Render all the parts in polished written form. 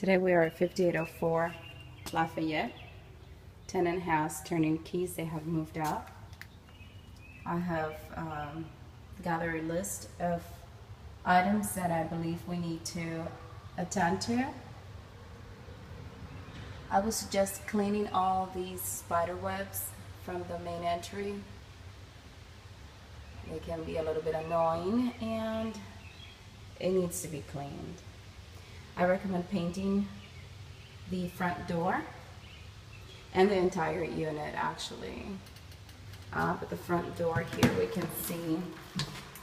Today we are at 5804 Lafayette. Tenant has turned in keys, they have moved out. I have gathered a list of items that I believe we need to attend to. I would suggest cleaning all these spider webs from the main entry. They can be a little bit annoying and it needs to be cleaned. I recommend painting the front door and the entire unit actually. But the front door here we can see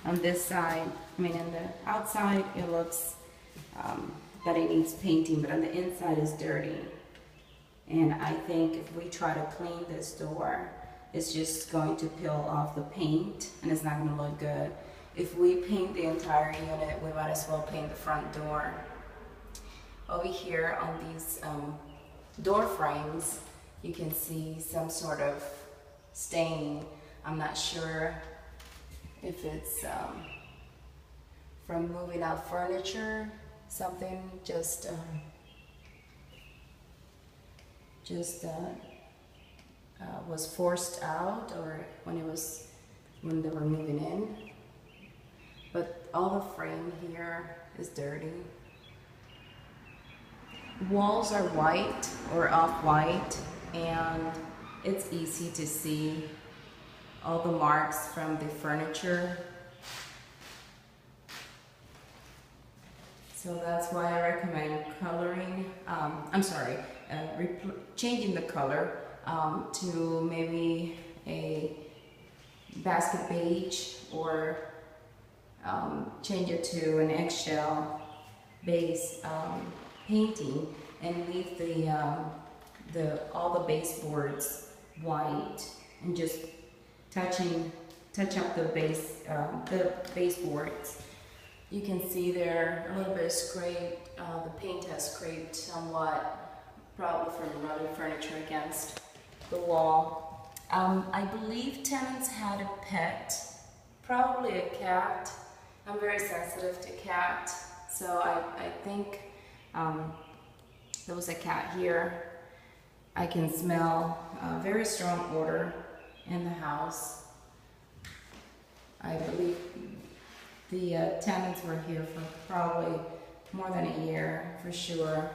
on this side, I mean on the outside it looks that it needs painting, but on the inside is dirty. And I think if we try to clean this door, it's just going to peel off the paint and it's not going to look good. If we paint the entire unit, we might as well paint the front door. Over here on these door frames, you can see some sort of stain. I'm not sure if it's from moving out furniture, something just was forced out, or when they were moving in. But all the frame here is dirty. Walls are white or off-white, and it's easy to see all the marks from the furniture. So that's why I recommend coloring, changing the color to maybe a basket beige, or change it to an eggshell base painting, and leave all the baseboards white, and just touch up the baseboards. You can see they're a little bit scraped. The paint has scraped somewhat, probably from rubbing furniture against the wall. I believe tenants had a pet, probably a cat. I'm very sensitive to cat, so I think there was a cat here. I can smell a very strong odor in the house. I believe the tenants were here for probably more than a year for sure,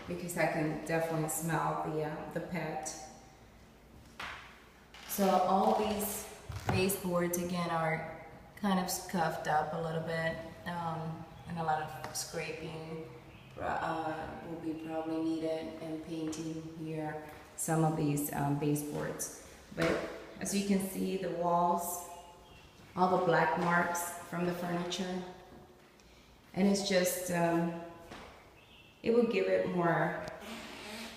because I can definitely smell the pet. So all these baseboards again are kind of scuffed up a little bit, and a lot of scraping will be probably needed, and painting here some of these baseboards. But as you can see, the walls, all the black marks from the furniture, and it's just it will give it more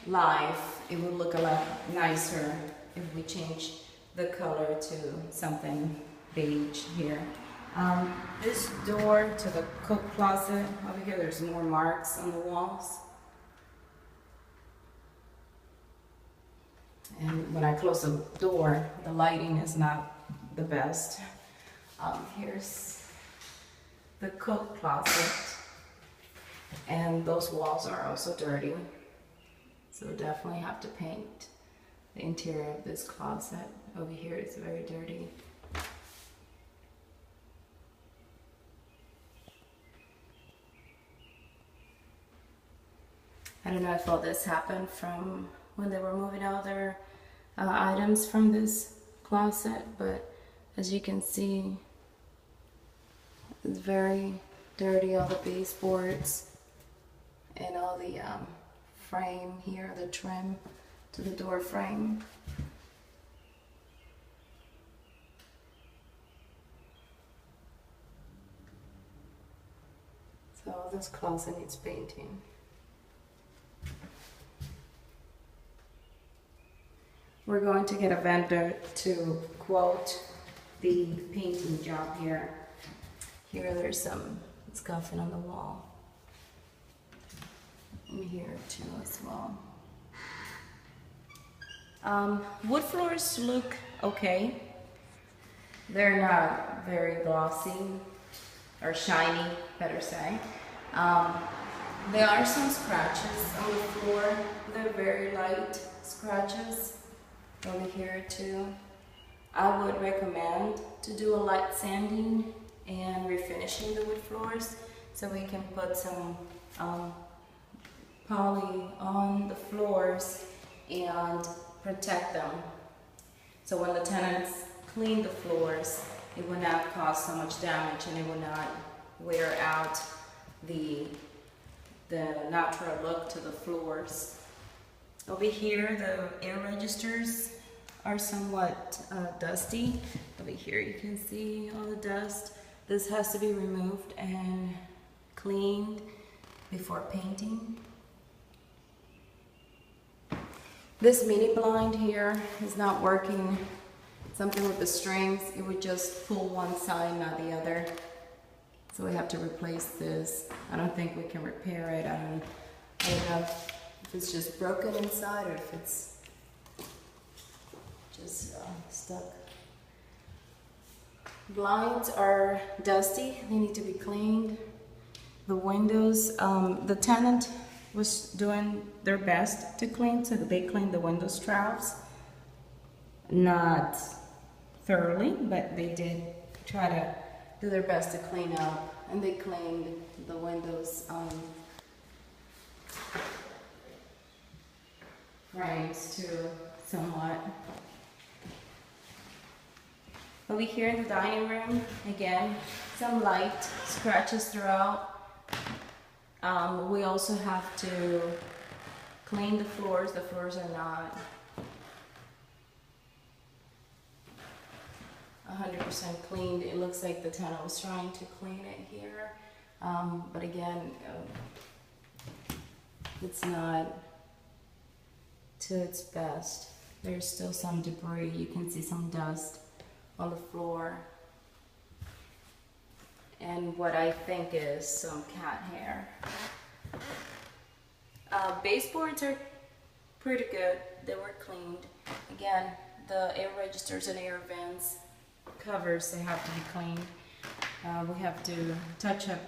life. It will look a lot nicer if we change the color to something beige here. This door to the cook closet over here, there's more marks on the walls. And when I close the door, the lighting is not the best. Here's the cook closet, and those walls are also dirty. So definitely have to paint the interior of this closet. Over here it's very dirty. I don't know if all this happened from when they were moving out their items from this closet, but as you can see, it's very dirty, all the baseboards and all the frame here, the trim to the door frame. So this closet needs painting. We're going to get a vendor to quote the painting job here. Here there's some scuffing on the wall. And here too as well. Wood floors look okay. They're not very glossy or shiny, better say. There are some scratches on the floor. They're very light scratches over here too. I would recommend to do a light sanding and refinishing the wood floors so we can put some poly on the floors and protect them. So when the tenants clean the floors, it will not cause so much damage and it will not wear out the natural look to the floors. Over here, the air registers are somewhat dusty. Over here you can see all the dust. This has to be removed and cleaned before painting. This mini blind here is not working. Something with the strings, it would just pull one side, not the other. So we have to replace this. I don't think we can repair it. I don't know if it's just broken inside or if it's just stuck. Blinds are dusty. They need to be cleaned. The windows, the tenant was doing their best to clean, so they cleaned the window troughs. Not thoroughly, but they did try to do their best to clean up, and they cleaned the windows frames too, somewhat. Over here in the dining room, again, some light scratches throughout. We also have to clean the floors. The floors are not 100% cleaned. It looks like the tenant was trying to clean it here, but again, it's not to its best. There's still some debris. You can see some dust on the floor, and what I think is some cat hair. Baseboards are pretty good. They were cleaned. Again, the air registers and air vents covers, they have to be cleaned. We have to touch up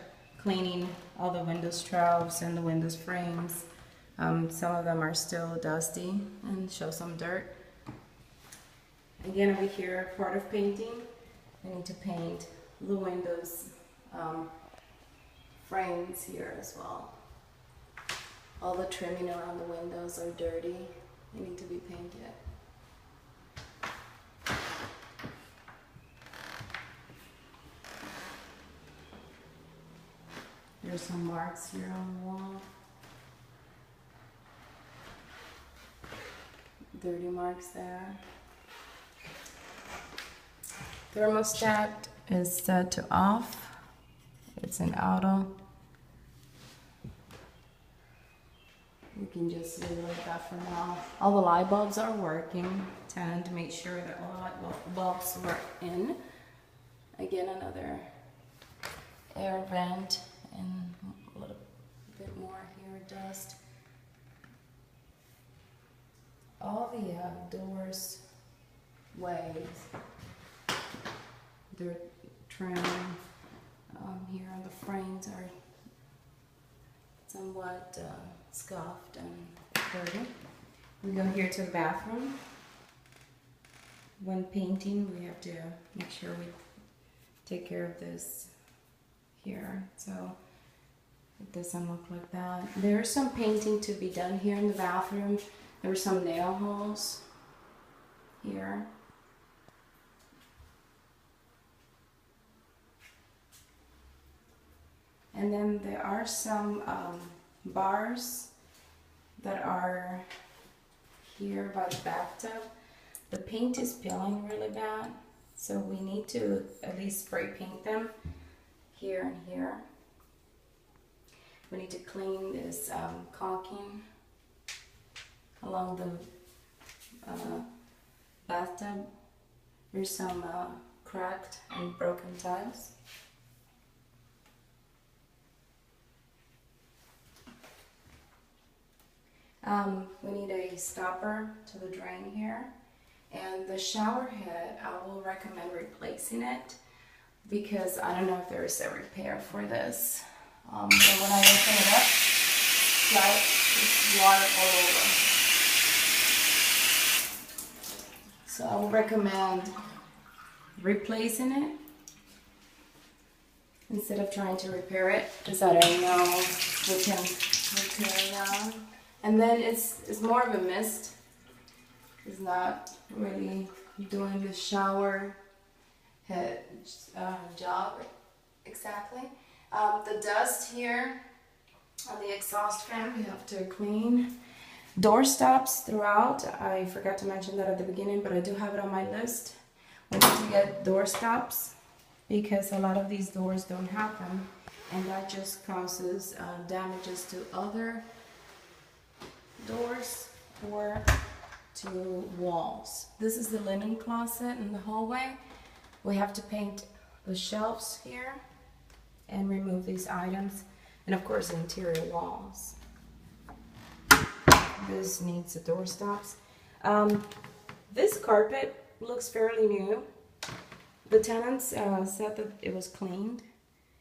cleaning all the windows troughs and the windows frames. Some of them are still dusty and show some dirt. Again, over here, part of painting, we need to paint the windows frames here as well. All the trimming around the windows are dirty. They need to be painted. There's some marks here on the wall. Dirty marks there. Thermostat is set to off. It's in auto. We can just leave it like that for now. All the light bulbs are working. Tend to make sure that all the light bulbs were in. Again, another air vent and a little bit more here, dust. All the doors, waves, they're trim. Here on the frames are somewhat scuffed and dirty. We go here to the bathroom. When painting, we have to make sure we take care of this here, so it doesn't look like that. There's some painting to be done here in the bathroom. There's some nail holes here. And then there are some bars that are here by the bathtub. The paint is peeling really bad, so we need to at least spray paint them here and here. We need to clean this caulking along the bathtub. There's some cracked and broken tiles. We need a stopper to the drain here, and the shower head, I will recommend replacing it because I don't know if there is a repair for this. But when I open it up, like there's water all over. So I would recommend replacing it instead of trying to repair it, because I don't know if we can repair it now. And then it's more of a mist. It's not really doing the shower head job exactly. The dust here on the exhaust fan we have to clean. Door stops throughout. I forgot to mention that at the beginning, but I do have it on my list. We need to get door stops because a lot of these doors don't have them, and that just causes damages to other doors or to walls. This is the linen closet in the hallway. We have to paint the shelves here and remove these items, and of course the interior walls. This needs the door stops. This carpet looks fairly new. The tenants said that it was cleaned,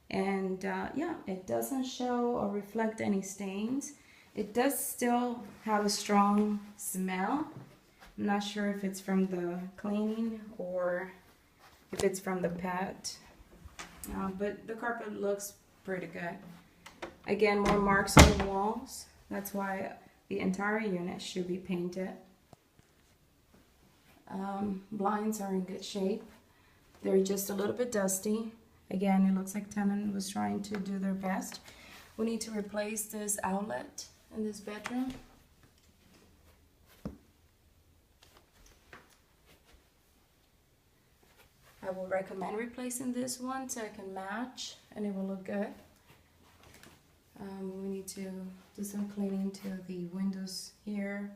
and yeah, it doesn't show or reflect any stains. It does still have a strong smell. I'm not sure if it's from the cleaning or if it's from the pet, but the carpet looks pretty good. Again, more marks on the walls. That's why the entire unit should be painted. Blinds are in good shape. They're just a little bit dusty. Again, it looks like tenant was trying to do their best. We need to replace this outlet in this bedroom. I will recommend replacing this one so it can match and it will look good. We need to do some cleaning to the windows here.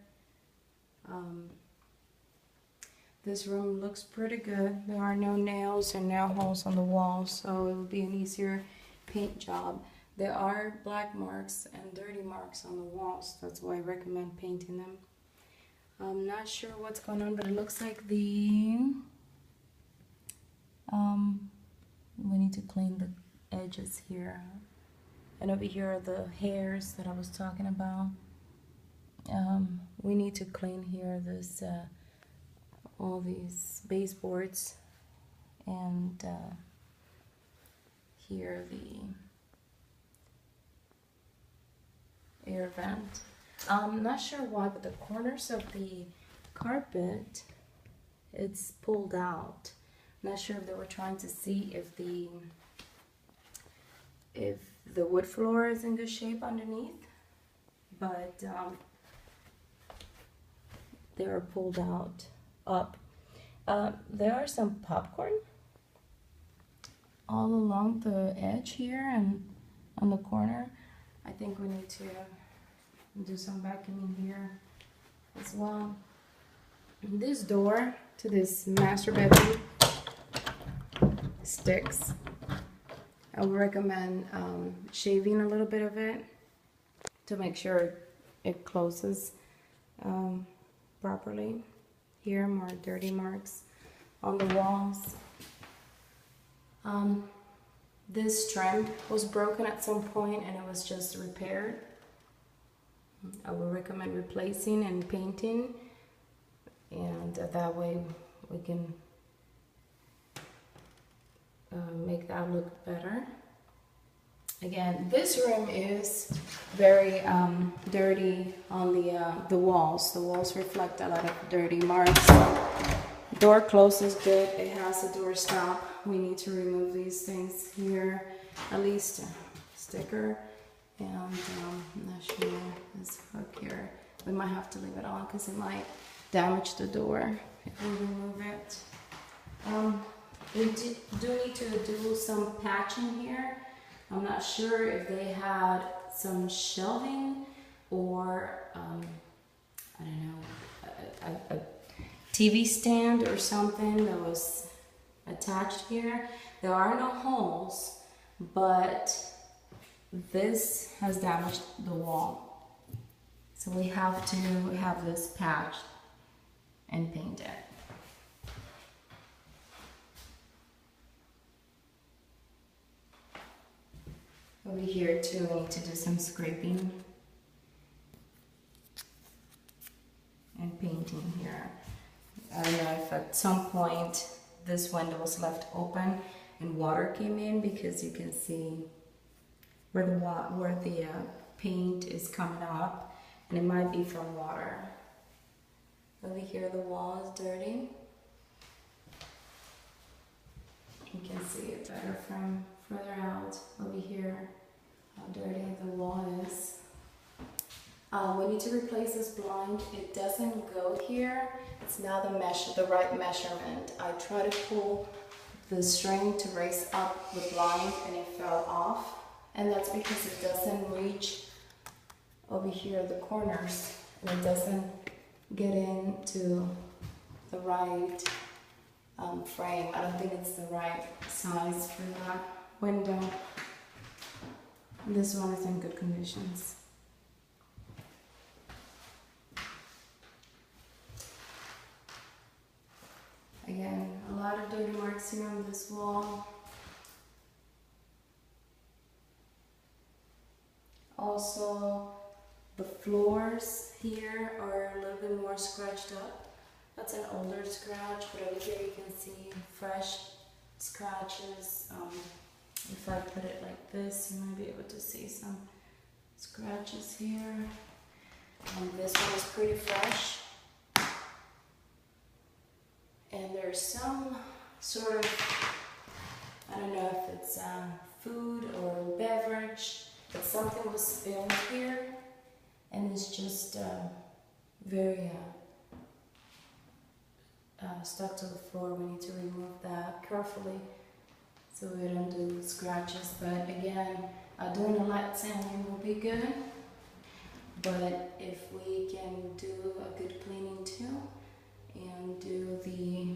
This room looks pretty good. There are no nails and nail holes on the walls, so it will be an easier paint job. There are black marks and dirty marks on the walls. That's why I recommend painting them. I'm not sure what's going on, but it looks like we need to clean the edges here. And over here are the hairs that I was talking about. We need to clean here this all these baseboards, and here the air vent. I'm not sure why, but the corners of the carpet, it's pulled out. Not sure if they were trying to see if the wood floor is in good shape underneath, but they are pulled out up. There are some popcorn all along the edge here and on the corner. I think we need to do some vacuuming here as well. This door to this master bedroom sticks. I would recommend shaving a little bit of it to make sure it closes properly. Here, more dirty marks on the walls. This trim was broken at some point and it was just repaired. I would recommend replacing and painting, and that way we can make that look better. Again, this room is very dirty on the walls. The walls reflect a lot of dirty marks. Door closes good. It has a door stop. We need to remove these things here, at least a sticker, and I'm not sure this hook here. We might have to leave it on because it might damage the door if we remove it. We do need to do some patching here. I'm not sure if they had some shelving or I don't know, a TV stand or something that was attached here. There are no holes, but this has damaged the wall. So we have to have this patched and painted. Over here too, I need to do some scraping painting here. I don't know if at some point this window was left open and water came in, because you can see where the paint is coming up, and it might be from water. Over here the wall is dirty. You can see it better from further out. Over here, how dirty the wall is. We need to replace this blind. It doesn't go here. It's not the right measurement. I tried to pull the string to raise up the blind and it fell off. And that's because it doesn't reach over here, the corners. And it doesn't get into the right frame. I don't think it's the right size for that window. This one is in good conditions. Again, a lot of dirty marks here on this wall. Also, the floors here are a little bit more scratched up. That's an older scratch, but over here you can see fresh scratches. If I put it like this, you might be able to see some scratches here. This one is pretty fresh. And there's some sort of, I don't know if it's food or beverage, but something was spilled here, and it's just very stuck to the floor. We need to remove that carefully so we don't do scratches. But again, doing a light sanding will be good, but if we can do a good cleaning too, and do the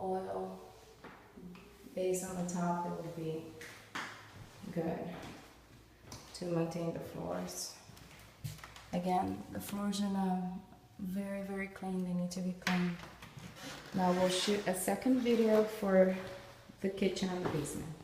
oil base on the top, it would be good to maintain the floors. Again, the floors are now very, very clean. They need to be cleaned. Now we'll shoot a second video for the kitchen and the basement.